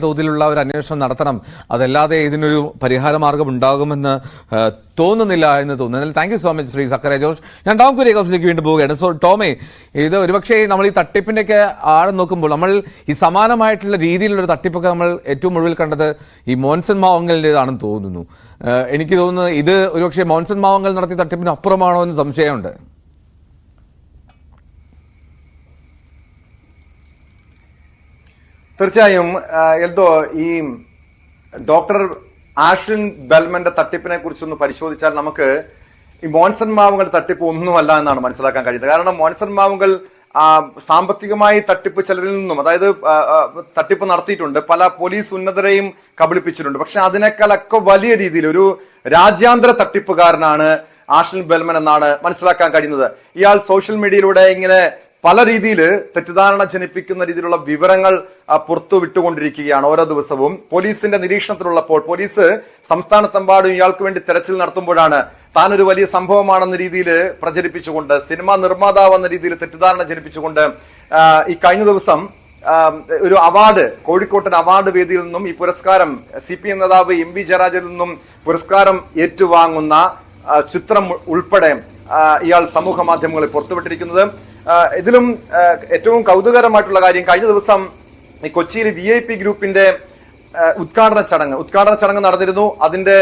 തോതിലുള്ള ഒരു അന്വേഷണം നടത്തണം. അതല്ലാതെ ഇതിനൊരു പരിഹാര മാർഗം ഉണ്ടാകുമെന്ന് തോന്നുന്നില്ല എന്ന് തോന്നുന്നു. Thank you so much Shri Zachariah George. ഞാൻ ടോം കുര്യകോസിലേക്ക് വീണ്ടും പോവുകയാണ്. സോ ടോമേ, ഇത് ഒരുപക്ഷെ നമ്മൾ ഈ തട്ടിപ്പിൻ്റെയൊക്കെ ആഴം നോക്കുമ്പോൾ നമ്മൾ ഈ സമാനമായിട്ടുള്ള രീതിയിലുള്ളൊരു തട്ടിപ്പൊക്കെ നമ്മൾ ഏറ്റവും ഒടുവിൽ കണ്ടത് ഈ മോൻസൺ മാവങ്കലിൻ്റെതാണെന്ന് തോന്നുന്നു. എനിക്ക് തോന്നുന്നു ഇത് ഒരുപക്ഷെ മോൻസൺ മാവങ്കൽ നടത്തിയ തട്ടിപ്പിന് അപ്പുറമാണോ എന്ന് സംശയമുണ്ട്. തീർച്ചയായും എൽദോ, ഈ ഡോക്ടർ ആഷ്ലിൻ ബെൽമന്റെ തട്ടിപ്പിനെ കുറിച്ചൊന്ന് പരിശോധിച്ചാൽ നമുക്ക് ഈ മോൻസൺ മാവുങ്കൽ തട്ടിപ്പ് ഒന്നുമല്ല എന്നാണ് മനസ്സിലാക്കാൻ കഴിയുന്നത്. കാരണം മോൻസൺ മാവുങ്കൽ സാമ്പത്തികമായി തട്ടിപ്പ് ചിലരിൽ നിന്നും, അതായത് തട്ടിപ്പ് നടത്തിയിട്ടുണ്ട്, പല പോലീസ് ഉന്നതരെയും കബളിപ്പിച്ചിട്ടുണ്ട്. പക്ഷെ അതിനേക്കാളൊക്കെ വലിയ രീതിയിൽ ഒരു രാജ്യാന്തര തട്ടിപ്പുകാരനാണ് ആഷ്ലിൻ ബെൽമൻ എന്നാണ് മനസ്സിലാക്കാൻ കഴിയുന്നത്. ഇയാൾ സോഷ്യൽ മീഡിയയിലൂടെ ഇങ്ങനെ പല രീതിയിൽ തെറ്റിദ്ധാരണ ജനിപ്പിക്കുന്ന രീതിയിലുള്ള വിവരങ്ങൾ പുറത്തു വിട്ടുകൊണ്ടിരിക്കുകയാണ് ഓരോ ദിവസവും. പോലീസിന്റെ നിരീക്ഷണത്തിലുള്ളപ്പോൾ പോലീസ് സംസ്ഥാനത്തെമ്പാടും ഇയാൾക്ക് വേണ്ടി തെരച്ചിൽ നടത്തുമ്പോഴാണ് താനൊരു വലിയ സംഭവമാണെന്ന രീതിയിൽ പ്രചരിപ്പിച്ചുകൊണ്ട്, സിനിമാ നിർമ്മാതാവ് എന്ന രീതിയിൽ തെറ്റിദ്ധാരണ ജനിപ്പിച്ചുകൊണ്ട് ഈ കഴിഞ്ഞ ദിവസം ഒരു അവാർഡ്, കോഴിക്കോട്ടൻ അവാർഡ് വേദിയിൽ നിന്നും ഈ പുരസ്കാരം CPM നേതാവ് MV ജയരാജനിൽ നിന്നും പുരസ്കാരം ഏറ്റുവാങ്ങുന്ന ചിത്രം ഉൾപ്പെടെ ഇയാൾ സമൂഹ മാധ്യമങ്ങളിൽ പുറത്തുവിട്ടിരിക്കുന്നത്. ഇതിലും ഏറ്റവും കൗതുകരമായിട്ടുള്ള കാര്യം, കഴിഞ്ഞ ദിവസം ഈ കൊച്ചിയിൽ VIP ഗ്രൂപ്പിന്റെ ഉദ്ഘാടന ചടങ്ങ് നടന്നിരുന്നു. അതിന്റെ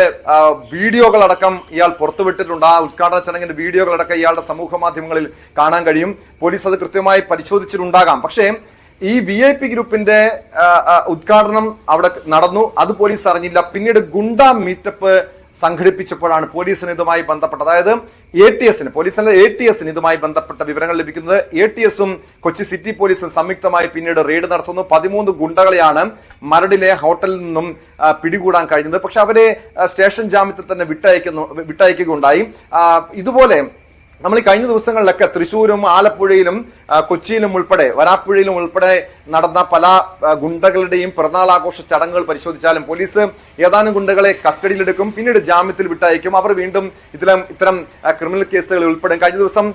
വീഡിയോകളടക്കം ഇയാൾ പുറത്തുവിട്ടിട്ടുണ്ട്. ആ ഉദ്ഘാടന ചടങ്ങിന്റെ വീഡിയോകളടക്കം ഇയാളുടെ സമൂഹ മാധ്യമങ്ങളിൽ കാണാൻ കഴിയും. പോലീസ് അത് കൃത്യമായി പരിശോധിച്ചിട്ടുണ്ടാകാം. പക്ഷേ ഈ VIP ഗ്രൂപ്പിന്റെ ഉദ്ഘാടനം അവിടെ നടന്നു, അത് പോലീസ് അറിഞ്ഞില്ല. പിന്നീട് ഗുണ്ട മീറ്റപ്പ് സംഘടിപ്പിച്ചപ്പോഴാണ് പോലീസിന് ഇതുമായി ബന്ധപ്പെട്ട, അതായത് പോലീസിന്റെ ATSന് ഇതുമായി ബന്ധപ്പെട്ട വിവരങ്ങൾ ലഭിക്കുന്നത്. ATSും കൊച്ചി സിറ്റി പോലീസും സംയുക്തമായി പിന്നീട് റെയ്ഡ് നടത്തുന്നു. 13 ഗുണ്ടകളെയാണ് മരടിലെ ഹോട്ടലിൽ നിന്നും പിടികൂടാൻ കഴിഞ്ഞത്. പക്ഷെ അവരെ സ്റ്റേഷൻ ജാമ്യത്തിൽ തന്നെ വിട്ടയക്കുകയുണ്ടായി. ഇതുപോലെ നമ്മൾ ഈ കഴിഞ്ഞ ദിവസങ്ങളിലൊക്കെ തൃശ്ശൂരും ആലപ്പുഴയിലും കൊച്ചിയിലും ഉൾപ്പെടെ വരാപ്പുഴയിലും ഉൾപ്പെടെ നടന്ന പല ഗുണ്ടകളുടെയും പിറന്നാൾ ആഘോഷ ചടങ്ങുകൾ പരിശോധിച്ചാലും പോലീസ് ഏതാനും ഗുണ്ടകളെ കസ്റ്റഡിയിലെടുക്കും, പിന്നീട് ജാമ്യത്തിൽ വിട്ടയക്കും. അവർ വീണ്ടും ഇത്തരം ക്രിമിനൽ കേസുകളിൽ ഉൾപ്പെടും. കഴിഞ്ഞ ദിവസം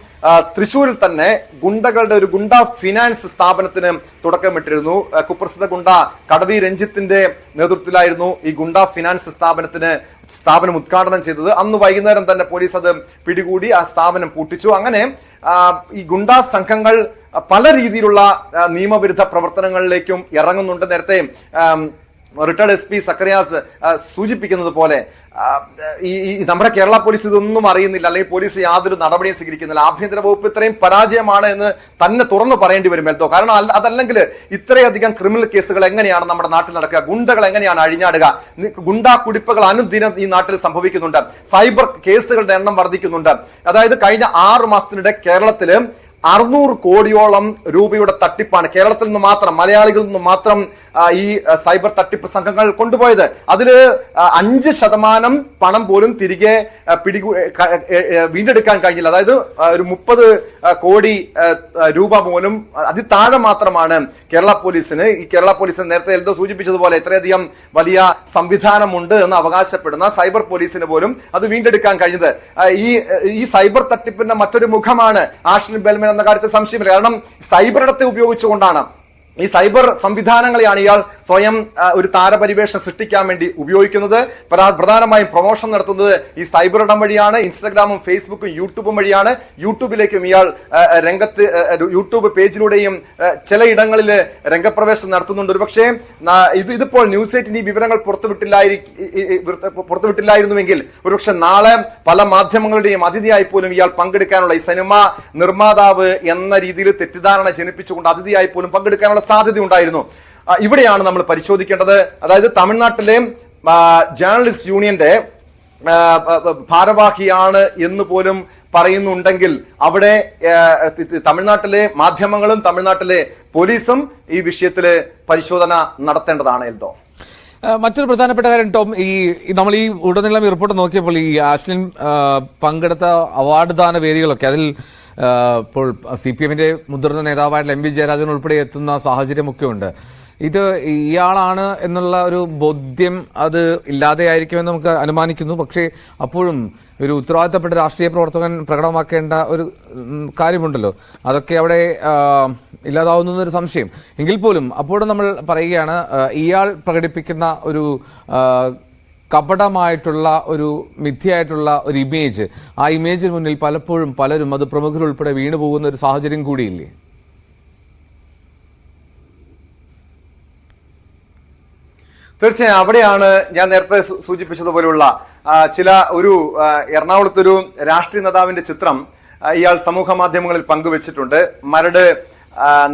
തൃശ്ശൂരിൽ തന്നെ ഗുണ്ടകളുടെ ഒരു ഗുണ്ട ഫിനാൻസ് സ്ഥാപനത്തിന് തുടക്കമിട്ടിരുന്നു. കുപ്രസിദ്ധ ഗുണ്ട കടവി രഞ്ജിത്തിന്റെ നേതൃത്വത്തിലായിരുന്നു ഈ ഗുണ്ട ഫിനാൻസ് സ്ഥാപനം ഉദ്ഘാടനം ചെയ്തത്. അന്ന് വൈകുന്നേരം തന്നെ പോലീസ് അത് പിടികൂടി ആ സ്ഥാപനം പൂട്ടിച്ചു. അങ്ങനെ ഈ ഗുണ്ടാ സംഘങ്ങൾ പല രീതിയിലുള്ള നിയമവിരുദ്ധ പ്രവർത്തനങ്ങളിലേക്കും ഇറങ്ങുന്നുണ്ട്. നേരത്തെ റിട്ടയർഡ് SP സക്കറിയാസ് സൂചിപ്പിക്കുന്നത് പോലെ ഈ നമ്മുടെ കേരള പോലീസ് ഇതൊന്നും അറിയുന്നില്ല, അല്ലെങ്കിൽ പോലീസ് യാതൊരു നടപടിയും സ്വീകരിക്കുന്നില്ല. ആഭ്യന്തര വകുപ്പ് ഇത്രയും പരാജയമാണ് എന്ന് തന്നെ തുറന്നു പറയേണ്ടി വരും എൽദോ. കാരണം അതല്ലെങ്കിൽ ഇത്രയധികം ക്രിമിനൽ കേസുകൾ എങ്ങനെയാണ് നമ്മുടെ നാട്ടിൽ നടക്കുക, ഗുണ്ടകൾ എങ്ങനെയാണ് അഴിഞ്ഞാടുക, ഗുണ്ടാ കുടിപ്പുകൾ അനുദിനം ഈ നാട്ടിൽ സംഭവിക്കുന്നുണ്ട്, സൈബർ കേസുകളുടെ എണ്ണം വർദ്ധിക്കുന്നുണ്ട്. അതായത് കഴിഞ്ഞ 6 മാസത്തിനിടെ കേരളത്തില് 600 കോടിയോളം രൂപയുടെ തട്ടിപ്പാണ് കേരളത്തിൽ നിന്ന് മാത്രം, മലയാളികളിൽ നിന്ന് മാത്രം ഈ സൈബർ തട്ടിപ്പ് സംഘങ്ങൾ കൊണ്ടുപോയത്. അതില് 5% പണം പോലും തിരികെ വീണ്ടെടുക്കാൻ കഴിഞ്ഞില്ല. അതായത് ഒരു 30 കോടി രൂപ പോലും അതിതാഴെ മാത്രമാണ് കേരള പോലീസിന്. ഈ കേരള പോലീസിന് നേരത്തെ എൽദോ സൂചിപ്പിച്ചതുപോലെ ഇത്രയധികം വലിയ സംവിധാനമുണ്ട് എന്ന് അവകാശപ്പെടുന്ന സൈബർ പോലീസിന് പോലും അത് വീണ്ടെടുക്കാൻ കഴിഞ്ഞത്. ഈ സൈബർ തട്ടിപ്പിന്റെ മറ്റൊരു മുഖമാണ് ആഷ്ലിൻ ബെൽമൻ എന്ന കാര്യത്തിൽ സംശയമില്ല. കാരണം സൈബർ ഇടത്തെ ഉപയോഗിച്ചുകൊണ്ടാണ്, ഈ സൈബർ സംവിധാനങ്ങളെയാണ് ഇയാൾ സ്വയം ഒരു താരപരിവേഷം സൃഷ്ടിക്കാൻ വേണ്ടി ഉപയോഗിക്കുന്നത്. പ്രധാനമായും പ്രൊമോഷൻ നടത്തുന്നത് ഈ സൈബർ ഇടം വഴിയാണ്. ഇൻസ്റ്റഗ്രാമും ഫേസ്ബുക്കും യൂട്യൂബും വഴിയാണ്. യൂട്യൂബിലേക്കും ഇയാൾ യൂട്യൂബ് പേജിലൂടെയും ചിലയിടങ്ങളിൽ രംഗപ്രവേശം നടത്തുന്നുണ്ട്. ഒരുപക്ഷെ ഇതിപ്പോൾ ന്യൂസ് 8 ഈ വിവരങ്ങൾ പുറത്തുവിട്ടില്ലായിരുന്നുവെങ്കിൽ ഒരുപക്ഷെ നാളെ പല മാധ്യമങ്ങളുടെയും അതിഥിയായി പോലും ഇയാൾ പങ്കെടുക്കാനുള്ള, ഈ സിനിമാ നിർമ്മാതാവ് എന്ന രീതിയിൽ തെറ്റിദ്ധാരണ ജനിപ്പിച്ചുകൊണ്ട് അതിഥിയായി പോലും പങ്കെടുക്കാനുള്ള സാധ്യത ഉണ്ടായിരുന്നു. ഇവിടെയാണ് നമ്മൾ പരിശോധിക്കേണ്ടത്. അതായത് തമിഴ്നാട്ടിലെ ജേർണലിസ്റ്റ് യൂണിയന്റെ ഭാരവാഹിയാണ് എന്ന് പോലും പറയുന്നുണ്ടെങ്കിൽ അവിടെ തമിഴ്നാട്ടിലെ മാധ്യമങ്ങളും തമിഴ്നാട്ടിലെ പോലീസും ഈ വിഷയത്തില് പരിശോധന നടത്തേണ്ടതാണ് എൽദോ. മറ്റൊരു പ്രധാനപ്പെട്ട കാര്യം ടോം, നമ്മൾ ഈ ഉടനീളം ഈ റിപ്പോർട്ട് നോക്കിയപ്പോൾ ഈ ആഷ്ലിൻ പങ്കെടുത്ത അവാർഡ് ദാന വേദികളൊക്കെ അതിൽ ഇപ്പോൾ CPMന്റെ മുതിർന്ന നേതാവായിട്ടുള്ള MV ജയരാജൻ ഉൾപ്പെടെ എത്തുന്ന സാഹചര്യമൊക്കെ ഉണ്ട്. ഇത് ഇയാളാണ് എന്നുള്ള ഒരു ബോധ്യം അത് ഇല്ലാതെയായിരിക്കുമെന്ന് നമുക്ക് അനുമാനിക്കുന്നു. പക്ഷേ അപ്പോഴും ഒരു ഉത്തരവാദിത്തപ്പെട്ട രാഷ്ട്രീയ പ്രവർത്തകൻ പ്രകടമാക്കേണ്ട ഒരു കാര്യമുണ്ടല്ലോ, അതൊക്കെ അവിടെ ഇല്ലാതാവുന്നൊരു സംശയം. എങ്കിൽ പോലും അപ്പോഴും നമ്മൾ പറയുകയാണ്, ഇയാൾ പ്രകടിപ്പിക്കുന്ന ഒരു കപടമായിട്ടുള്ള ഒരു മിഥ്യയായിട്ടുള്ള ഒരു ഇമേജ്, ആ ഇമേജിന് മുന്നിൽ പലപ്പോഴും പലരും, അത് പ്രമുഖരുൾപ്പെടെ വീണുപോകുന്ന ഒരു സാഹചര്യം കൂടിയില്ലേ? തീർച്ചയായും അവിടെയാണ് ഞാൻ നേരത്തെ സൂചിപ്പിച്ചതുപോലെയുള്ള ചില എറണാകുളത്തൊരു രാഷ്ട്രീയ നേതാവിന്റെ ചിത്രം ഇയാൾ സമൂഹ മാധ്യമങ്ങളിൽ പങ്കുവച്ചിട്ടുണ്ട്. മരട്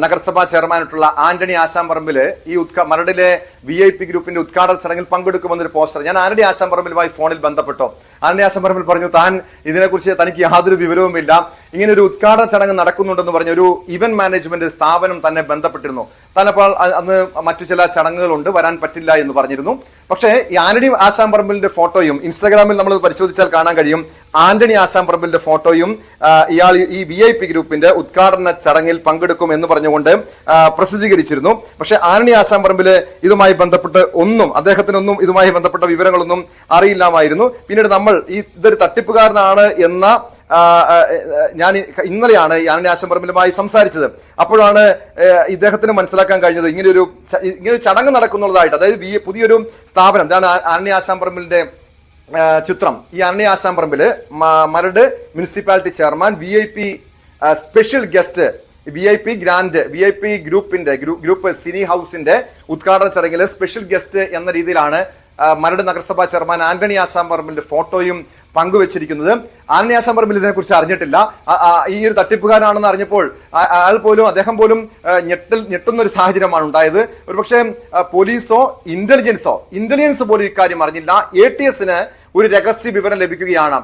നഗരസഭാ ചെയർമാനായിട്ടുള്ള ആന്റണി ആശാമ്പറമ്പില് ഈ മരടിലെ VIP ഗ്രൂപ്പിന്റെ ഉദ്ഘാടന ചടങ്ങിൽ പങ്കെടുക്കുമെന്നൊരു പോസ്റ്റർ ഞാൻ ആന്റണി ആശാമ്പറമ്പിലുമായി ഫോണിൽ ബന്ധപ്പെട്ടോ. ആന്റണി ആശാമ്പറമ്പിൽ പറഞ്ഞു താൻ ഇതിനെക്കുറിച്ച് തനിക്ക് യാതൊരു വിവരവുമില്ല, ഇങ്ങനെ ഒരു ഉദ്ഘാടന ചടങ്ങ് നടക്കുന്നുണ്ടെന്ന് പറഞ്ഞ ഒരു ഇവന്റ് മാനേജ്മെന്റ് സ്ഥാപനം തന്നെ ബന്ധപ്പെട്ടിരുന്നു. താൻ അപ്പോൾ അന്ന് മറ്റു ചില ചടങ്ങുകളുണ്ട്, വരാൻ പറ്റില്ല എന്ന് പറഞ്ഞിരുന്നു. പക്ഷേ ഈ ആന്റണി ആശാമ്പറമ്പിലിന്റെ ഫോട്ടോയും ഇൻസ്റ്റാഗ്രാമിൽ നമ്മൾ പരിശോധിച്ചാൽ കാണാൻ കഴിയും. ആന്റണി ആശാമ്പറമ്പിലിന്റെ ഫോട്ടോയും ഇയാൾ ഈ VIP ഗ്രൂപ്പിന്റെ ഉദ്ഘാടന ചടങ്ങിൽ പങ്കെടുക്കും എന്ന് പറഞ്ഞുകൊണ്ട് പ്രസിദ്ധീകരിച്ചിരുന്നു. പക്ഷെ ആന്റണി ആശാമ്പറമ്പില് ഇതുമായി ബന്ധപ്പെട്ട് അദ്ദേഹത്തിനൊന്നും ഇതുമായി ബന്ധപ്പെട്ട വിവരങ്ങളൊന്നും അറിയില്ലാമായിരുന്നു. പിന്നീട് നമ്മൾ ഇതൊരു തട്ടിപ്പുകാരനാണ് എന്ന ഞാൻ ഇന്നലെയാണ് ആന്റണി ആശാമ്പറമ്പിലുമായി സംസാരിച്ചത്. അപ്പോഴാണ് ഇദ്ദേഹത്തിന് മനസ്സിലാക്കാൻ കഴിഞ്ഞത് ഇങ്ങനെ ചടങ്ങ് നടക്കുന്നുള്ളതായിട്ട്. അതായത് പുതിയൊരു സ്ഥാപനം, ഇതാണ് ആന്റണി ആശാമ്പറമ്പിലിന്റെ ചിത്രം. ഈ Antony Ashamparambil Maradu municipality chairman VIP special guest VIP group cine ഹൗസിന്റെ ഉദ്ഘാടന ചടങ്ങിലെ സ്പെഷ്യൽ ഗസ്റ്റ് എന്ന രീതിയിലാണ് മരട് നഗരസഭാ ചെയർമാൻ ആന്റണി ആശാമ്പറമ്പിലിന്റെ ഫോട്ടോയും പങ്കുവച്ചിരിക്കുന്നത്. ആന്റണി ആശാമ്പറമ്പിൽ ഇതിനെക്കുറിച്ച് അറിഞ്ഞിട്ടില്ല. ഈ ഒരു തട്ടിപ്പുകാരനാണെന്ന് അറിഞ്ഞപ്പോൾ അദ്ദേഹം പോലും ഞെട്ടുന്ന ഒരു സാഹചര്യമാണ് ഉണ്ടായത്. ഒരുപക്ഷെ പോലീസോ ഇന്റലിജൻസ് പോലും ഇക്കാര്യം അറിഞ്ഞില്ല. ATSന് ഒരു രഹസ്യ വിവരം ലഭിക്കുകയാണ്.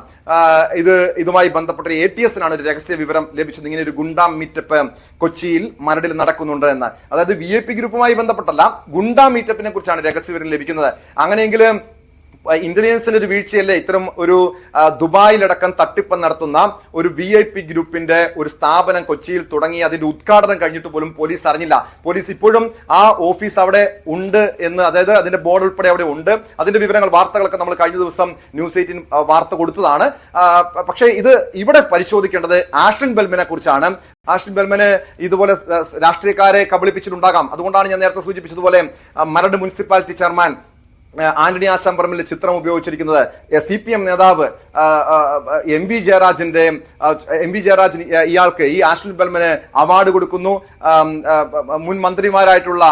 ഇതുമായി ബന്ധപ്പെട്ട ATSനാണ് ഒരു രഹസ്യ വിവരം ലഭിച്ചത്, ഇങ്ങനെ ഒരു ഗുണ്ടാ മീറ്റപ്പ് കൊച്ചിയിൽ മരടിൽ നടക്കുന്നുണ്ട് എന്ന്. അതായത് VIP ഗ്രൂപ്പുമായി ബന്ധപ്പെട്ടല്ല, ഗുണ്ടാ മീറ്റപ്പിനെ കുറിച്ചാണ് രഹസ്യ വിവരം ലഭിക്കുന്നത്. അങ്ങനെയെങ്കിൽ ഇന്റലിജൻസിന്റെ ഒരു വീഴ്ചയല്ലേ ഇത്തരം ഒരു ദുബായിലടക്കം തട്ടിപ്പ് നടത്തുന്ന ഒരു VIP ഗ്രൂപ്പിന്റെ ഒരു സ്ഥാപനം കൊച്ചിയിൽ തുടങ്ങി അതിന്റെ ഉദ്ഘാടനം കഴിഞ്ഞിട്ട് പോലും പോലീസ് അറിഞ്ഞില്ല. പോലീസ് ഇപ്പോഴും ആ ഓഫീസ് അവിടെ ഉണ്ട് എന്ന്, അതായത് അതിന്റെ ബോർഡ് ഉൾപ്പെടെ അവിടെ ഉണ്ട്. അതിന്റെ വാർത്തകളൊക്കെ നമ്മൾ കഴിഞ്ഞ ദിവസം News 18 വാർത്ത കൊടുത്തതാണ്. പക്ഷേ ഇവിടെ പരിശോധിക്കേണ്ടത് ആഷ്ലിൻ ബെൽമനെ കുറിച്ചാണ്. ആഷ്ലിൻ ബെൽമന് ഇതുപോലെ രാഷ്ട്രീയക്കാരെ കബളിപ്പിച്ചിട്ടുണ്ടാകാം. അതുകൊണ്ടാണ് ഞാൻ നേരത്തെ സൂചിപ്പിച്ചതുപോലെ മരട് മുനിസിപ്പാലിറ്റി ചെയർമാൻ ആന്റണി ആശാമ്പറമ്പിലെ ചിത്രം ഉപയോഗിച്ചിരിക്കുന്നത്. CPM നേതാവ് MV ജയരാജൻ ഇയാൾക്ക്, ഈ ആഷ്ലിൻ ബെൽമന് അവാർഡ് കൊടുക്കുന്നു. മുൻ മന്ത്രിമാരായിട്ടുള്ള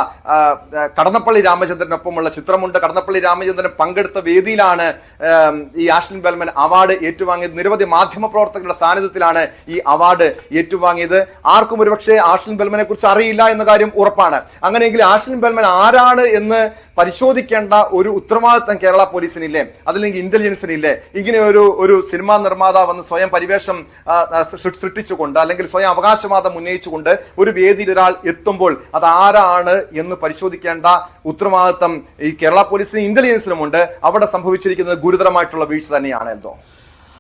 കടന്നപ്പള്ളി രാമചന്ദ്രനൊപ്പമുള്ള ചിത്രമുണ്ട്. കടന്നപ്പള്ളി രാമചന്ദ്രൻ പങ്കെടുത്ത വേദിയിലാണ് ഈ ആഷ്ലിൻ ബെൽമൻ അവാർഡ് ഏറ്റുവാങ്ങിയത്. നിരവധി മാധ്യമ പ്രവർത്തകരുടെ സാന്നിധ്യത്തിലാണ് ഈ അവാർഡ് ഏറ്റുവാങ്ങിയത്. ആർക്കും ഒരുപക്ഷെ ആഷ്ലിൻ ബെൽമനെ കുറിച്ച് അറിയില്ല എന്ന കാര്യം ഉറപ്പാണ്. അങ്ങനെയെങ്കിൽ ആഷ്ലിൻ ബെൽമൻ ആരാണ് എന്ന് പരിശോധിക്കേണ്ട ഒരു ഉത്തരവാദിത്തം കേരള പോലീസിനില്ലേ, അതല്ലെങ്കിൽ ഇന്റലിജൻസിനില്ലേ? ഇങ്ങനെ ഒരു സിനിമാ നിർമ്മാതാവ് വന്ന് സ്വയം പരിവേഷം സൃഷ്ടിച്ചുകൊണ്ട് അല്ലെങ്കിൽ സ്വയം അവകാശവാദം ഉന്നയിച്ചുകൊണ്ട് ഒരു വേദിയിൽ ഒരാൾ എത്തുമ്പോൾ അത് ആരാണ് എന്ന് പരിശോധിക്കേണ്ട ഉത്തരവാദിത്തം ഈ കേരള പോലീസിനും ഇന്റലിജൻസിനുമുണ്ട്. അവിടെ സംഭവിച്ചിരിക്കുന്നത് ഗുരുതരമായിട്ടുള്ള വീഴ്ച തന്നെയാണ്. എന്തോ